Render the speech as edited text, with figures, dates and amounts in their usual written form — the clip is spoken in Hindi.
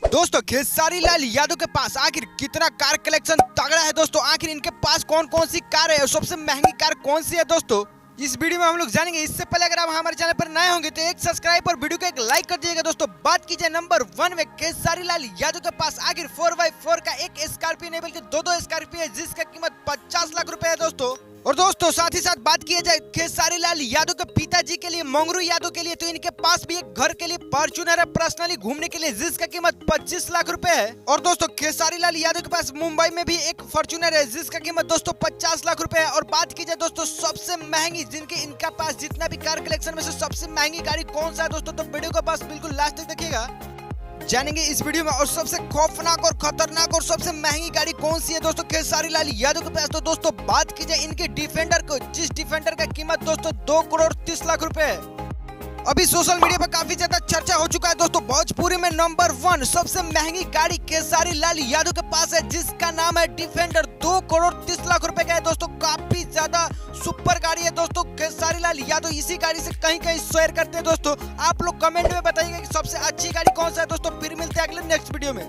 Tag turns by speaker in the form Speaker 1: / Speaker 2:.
Speaker 1: दोस्तों खेसारी लाल यादव के पास आखिर कितना कार कलेक्शन तगड़ा है दोस्तों। आखिर इनके पास कौन कौन सी कार है और सबसे महंगी कार कौन सी है दोस्तों, इस वीडियो में हम लोग जानेंगे। इससे पहले अगर आप हमारे चैनल पर नए होंगे तो एक सब्सक्राइब और वीडियो को एक लाइक कर दीजिएगा। दोस्तों बात कीजिए नंबर 1 में, खेसारी लाल यादव के पास आखिर 4x4 का एक स्कॉर्पियो नहीं बल्कि दो स्कॉर्पियो है जिसका कीमत 50 लाख रुपए है दोस्तों। और दोस्तों साथ ही साथ बात किया जाए खेसारी लाल यादव के पिताजी के लिए मंगरू यादव के लिए, तो इनके पास भी एक घर के लिए फॉर्च्यूनर है पर्सनली घूमने के लिए जिसका कीमत 25 लाख रुपए है। और दोस्तों खेसारी लाल यादव के पास मुंबई में भी एक फॉर्च्यूनर है जिसका कीमत दोस्तों 50 लाख रुपए है। और बात की जाए दोस्तों सबसे महंगी, जिनके इनका पास जितना भी कार कलेक्शन में से सबसे महंगी गाड़ी कौन सा है दोस्तों, तो वीडियो को पास बिल्कुल लास्ट तक देखिएगा, जानेंगे इस वीडियो में। और सबसे खौफनाक और खतरनाक और सबसे महंगी गाड़ी कौन सी है दोस्तों खेसारी लाल यादव के पास, तो दोस्तों बात की जाए इनके डिफेंडर को, जिस डिफेंडर का कीमत दोस्तों 2 करोड़ 30 लाख रुपए है। अभी सोशल मीडिया पर काफी ज्यादा चर्चा हो चुका है दोस्तों, भोजपुरी में नंबर 1 सबसे महंगी गाड़ी खेसारी लाल यादव के पास है जिसका नाम है डिफेंडर। 2 करोड़ 30 लाख रुपए का है दोस्तों, काफी ज्यादा सुपर गाड़ी है दोस्तों। खेसारी लाल यादव इसी गाड़ी से कहीं कहीं शेयर करते हैं दोस्तों। आप लोग कमेंट में बताइएगा कि सबसे अच्छी गाड़ी कौन सा है दोस्तों। फिर मिलते हैं अगले नेक्स्ट वीडियो में।